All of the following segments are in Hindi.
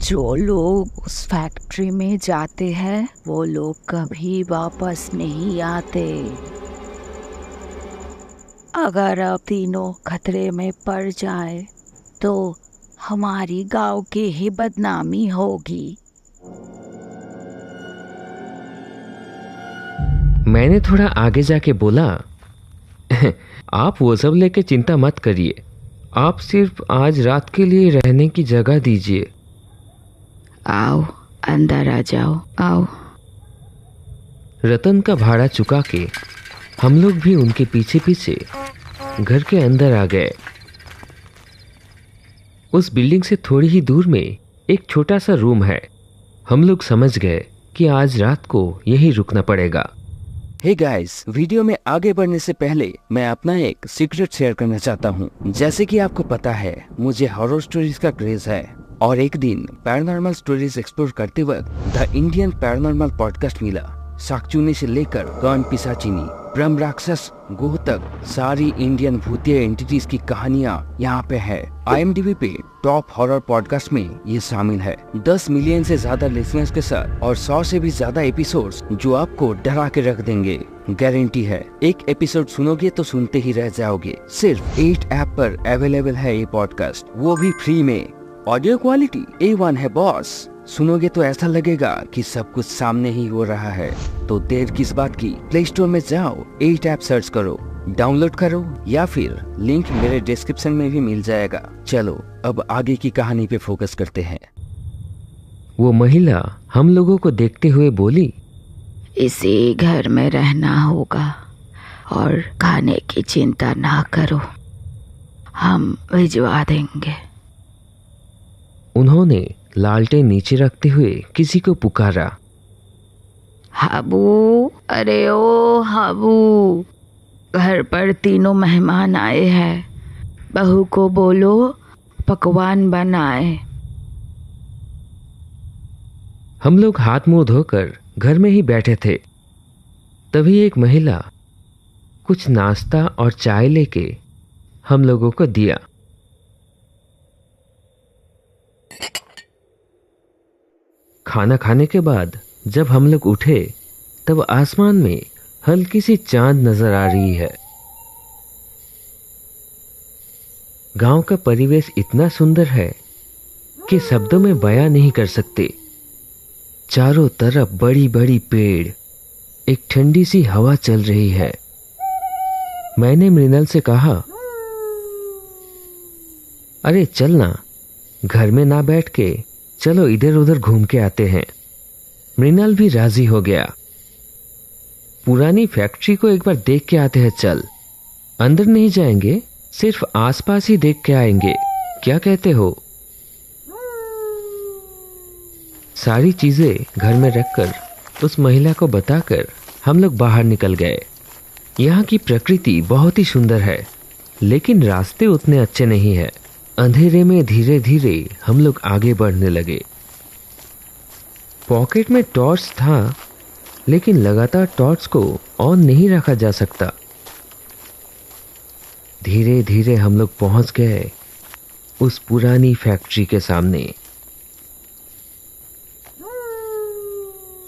जो लोग उस फैक्ट्री में जाते हैं वो लोग कभी वापस नहीं आते। अगर अब तीनों खतरे में पड़ जाए तो हमारी गांव की ही बदनामी होगी। मैंने थोड़ा आगे जाके बोला, आप वो सब लेके चिंता मत करिए, आप सिर्फ आज रात के लिए रहने की जगह दीजिए। आओ अंदर आ जाओ, आओ। रतन का भाड़ा चुका के हम लोग भी उनके पीछे पीछे घर के अंदर आ गए। उस बिल्डिंग से थोड़ी ही दूर में एक छोटा सा रूम है। हम लोग समझ गए कि आज रात को यहीं रुकना पड़ेगा। हे गाइस, वीडियो में आगे बढ़ने से पहले मैं अपना एक सीक्रेट शेयर करना चाहता हूँ। जैसे कि आपको पता है, मुझे हॉरर स्टोरीज का क्रेज है और एक दिन पैरानॉर्मल स्टोरीज एक्सप्लोर करते वक्त द इंडियन पैरानॉर्मल पॉडकास्ट मिला। शाकचूनी से लेकर गण पिशाचिनी, ब्रह्म राक्षस, गोह तक सारी इंडियन भूतिया एंटिटीज की कहानियाँ यहाँ पे है। IMDb पे टॉप हॉरर पॉडकास्ट में ये शामिल है। 10 मिलियन से ज्यादा लिसनर्स के साथ और 100 से भी ज्यादा एपिसोड्स जो आपको डरा के रख देंगे। गारंटी है, एक एपिसोड सुनोगे तो सुनते ही रह जाओगे। सिर्फ 8 ऐप पर अवेलेबल है ये पॉडकास्ट, वो भी फ्री में। ऑडियो क्वालिटी A1 है बॉस। सुनोगे तो ऐसा लगेगा कि सब कुछ सामने ही हो रहा है। तो देर किस बात की, प्ले स्टोर में जाओ, 8 ऐप सर्च करो, डाउनलोड करो या फिर लिंक मेरे डिस्क्रिप्शन में भी मिल जाएगा। चलो अब आगे की कहानी पे फोकस करते हैं। वो महिला हम लोगों को देखते हुए बोली, इसी घर में रहना होगा और खाने की चिंता ना करो, हम भिजवा देंगे। उन्होंने लालटेन नीचे रखते हुए किसी को पुकारा, हाबू, अरे ओ हाबू, घर पर तीनों मेहमान आए हैं, बहू को बोलो पकवान बनाए। हम लोग हाथ मुंह धोकर घर में ही बैठे थे। तभी एक महिला कुछ नाश्ता और चाय लेके हम लोगों को दिया। खाना खाने के बाद जब हम लोग उठे तब आसमान में हल्की सी चांद नजर आ रही है। गांव का परिवेश इतना सुंदर है कि शब्दों में बयां नहीं कर सकते। चारों तरफ बड़ी बड़ी पेड़, एक ठंडी सी हवा चल रही है। मैंने मृणाल से कहा, अरे चलना, घर में ना बैठ के चलो इधर उधर घूम के आते हैं। मृणाल भी राजी हो गया। पुरानी फैक्ट्री को एक बार देख के आते हैं, चल। अंदर नहीं जाएंगे, सिर्फ आसपास ही देख के आएंगे, क्या कहते हो? सारी चीजें घर में रखकर उस महिला को बताकर हम लोग बाहर निकल गए। यहाँ की प्रकृति बहुत ही सुंदर है, लेकिन रास्ते उतने अच्छे नहीं है। अंधेरे में धीरे धीरे हम लोग आगे बढ़ने लगे। पॉकेट में टॉर्च था, लेकिन लगातार टॉर्च को ऑन नहीं रखा जा सकता। धीरे धीरे हम लोग पहुंच गए उस पुरानी फैक्ट्री के सामने।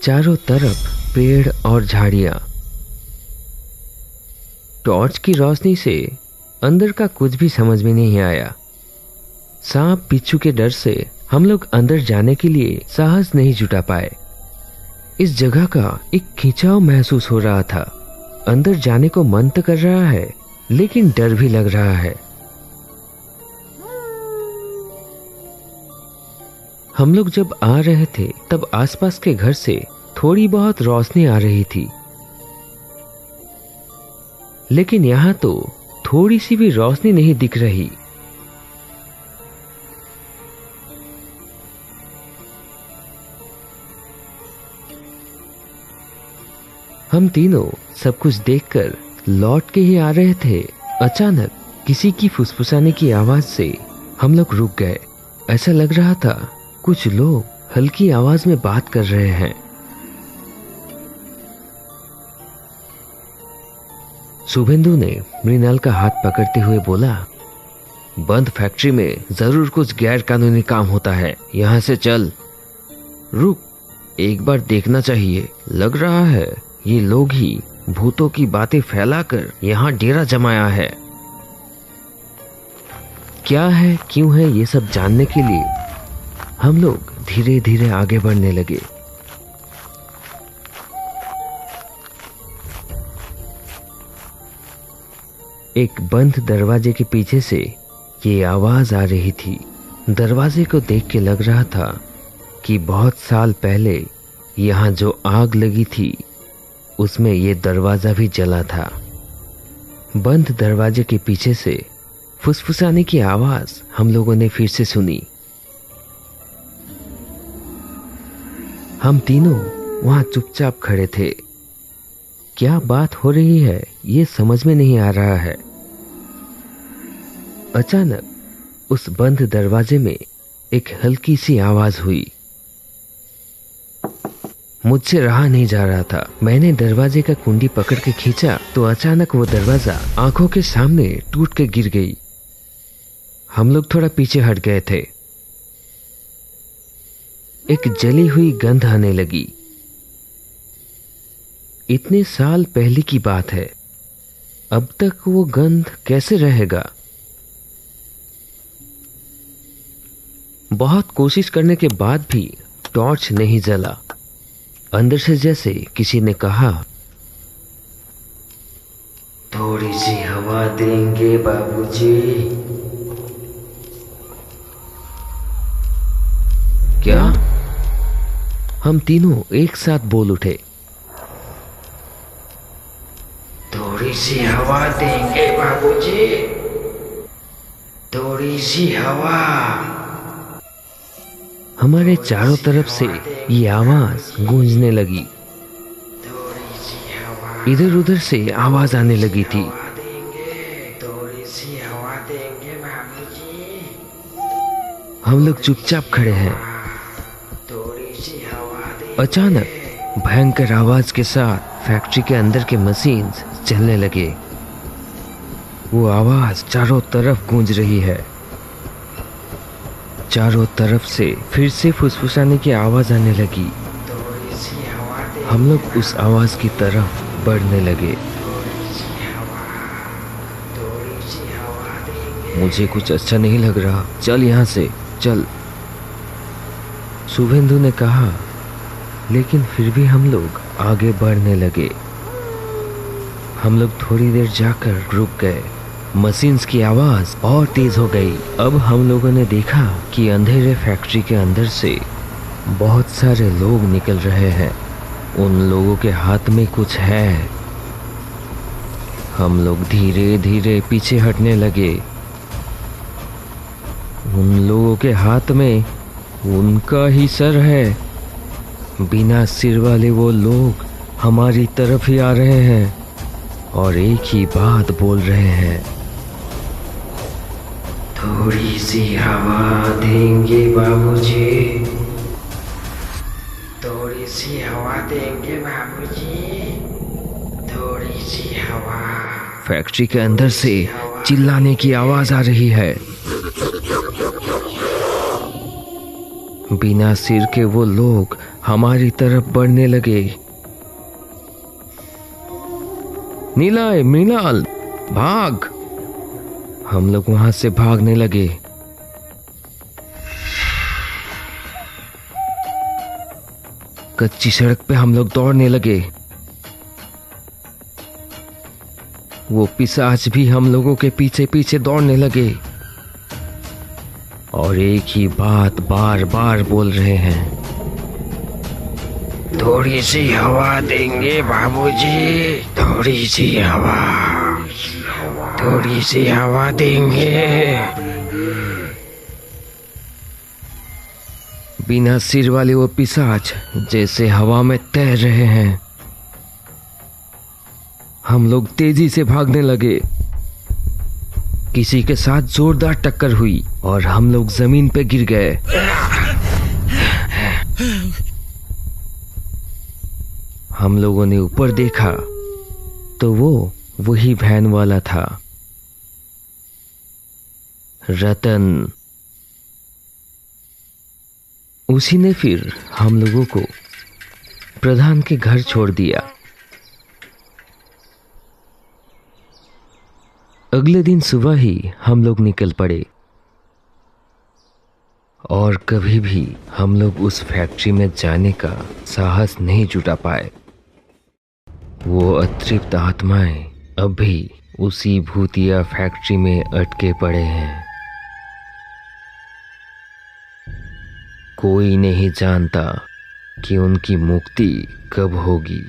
चारों तरफ पेड़ और झाड़ियां। टॉर्च की रोशनी से अंदर का कुछ भी समझ में नहीं आया। सांप बिच्छू के डर से हम लोग अंदर जाने के लिए साहस नहीं जुटा पाए। इस जगह का एक खिंचाव महसूस हो रहा था। अंदर जाने को मन तो कर रहा है, लेकिन डर भी लग रहा है। हम लोग जब आ रहे थे तब आसपास के घर से थोड़ी बहुत रोशनी आ रही थी, लेकिन यहाँ तो थोड़ी सी भी रोशनी नहीं दिख रही। हम तीनों सब कुछ देखकर लौट के ही आ रहे थे। अचानक किसी की फुसफुसाने की आवाज से हम लोग रुक गए। ऐसा लग रहा था कुछ लोग हल्की आवाज में बात कर रहे हैं। शुभेंदु ने मृणाल का हाथ पकड़ते हुए बोला, बंद फैक्ट्री में जरूर कुछ गैर कानूनी काम होता है। यहाँ से चल। रुक, एक बार देखना चाहिए। लग रहा है ये लोग ही भूतों की बातें फैलाकर यहाँ डेरा जमाया है। क्या है, क्यों है, ये सब जानने के लिए हम लोग धीरे धीरे आगे बढ़ने लगे। एक बंद दरवाजे के पीछे से ये आवाज आ रही थी। दरवाजे को देख के लग रहा था कि बहुत साल पहले यहाँ जो आग लगी थी उसमें ये दरवाजा भी जला था। बंद दरवाजे के पीछे से फुसफुसाने की आवाज हम लोगों ने फिर से सुनी। हम तीनों वहां चुपचाप खड़े थे। क्या बात हो रही है ये समझ में नहीं आ रहा है। अचानक उस बंद दरवाजे में एक हल्की सी आवाज हुई। मुझसे रहा नहीं जा रहा था। मैंने दरवाजे का कुंडी पकड़ के खींचा तो अचानक वो दरवाजा आंखों के सामने टूट के गिर गई। हम लोग थोड़ा पीछे हट गए थे। एक जली हुई गंध आने लगी। इतने साल पहले की बात है, अब तक वो गंध कैसे रहेगा। बहुत कोशिश करने के बाद भी टॉर्च नहीं जला। अंदर से जैसे किसी ने कहा, थोड़ी सी हवा देंगे बाबूजी। क्या? हम तीनों एक साथ बोल उठे, थोड़ी सी हवा देंगे बाबूजी, थोड़ी सी हवा। हमारे चारों तरफ से ये आवाज गूंजने लगी। इधर उधर से आवाज आने लगी थी। हम लोग चुपचाप खड़े हैं। अचानक भयंकर आवाज के साथ फैक्ट्री के अंदर के मशीन्स चलने लगे। वो आवाज चारों तरफ गूंज रही है। चारों तरफ से फिर से फुसफुसाने की आवाज आने लगी। हम लोग उस आवाज की तरफ बढ़ने लगे। मुझे कुछ अच्छा नहीं लग रहा, चल यहाँ से चल, शुभेंदु ने कहा। लेकिन फिर भी हम लोग आगे बढ़ने लगे। हम लोग थोड़ी देर जाकर रुक गए। मशीन्स की आवाज और तेज हो गई। अब हम लोगों ने देखा कि अंधेरे फैक्ट्री के अंदर से बहुत सारे लोग निकल रहे हैं। उन लोगों के हाथ में कुछ है। हम लोग धीरे धीरे पीछे हटने लगे। उन लोगों के हाथ में उनका ही सर है। बिना सिर वाले वो लोग हमारी तरफ ही आ रहे हैं और एक ही बात बोल रहे हैं, थोड़ी सी हवा देंगे बाबूजी, थोड़ी सी हवा देंगे बाबूजी, थोड़ी सी हवा। फैक्ट्री के अंदर से चिल्लाने की आवाज आ रही है। बिना सिर के वो लोग हमारी तरफ बढ़ने लगे। नीलाय, मृणाल, भाग। हम लोग वहां से भागने लगे। कच्ची सड़क पे हम लोग दौड़ने लगे। वो पिशाच भी हम लोगों के पीछे पीछे दौड़ने लगे और एक ही बात बार बार बोल रहे हैं, थोड़ी सी हवा देंगे बाबूजी, थोड़ी सी हवा, थोड़ी सी हवा देंगे। बिना सिर वाले वो पिशाच जैसे हवा में तैर रहे हैं। हम लोग तेजी से भागने लगे। किसी के साथ जोरदार टक्कर हुई और हम लोग जमीन पे गिर गए। हम लोगों ने ऊपर देखा तो वो वही वैन वाला था। रतन। उसी ने फिर हम लोगों को प्रधान के घर छोड़ दिया। अगले दिन सुबह ही हम लोग निकल पड़े और कभी भी हम लोग उस फैक्ट्री में जाने का साहस नहीं जुटा पाए। वो अतृप्त आत्माएं अब भी उसी भूतिया फैक्ट्री में अटके पड़े हैं। कोई नहीं जानता कि उनकी मुक्ति कब होगी।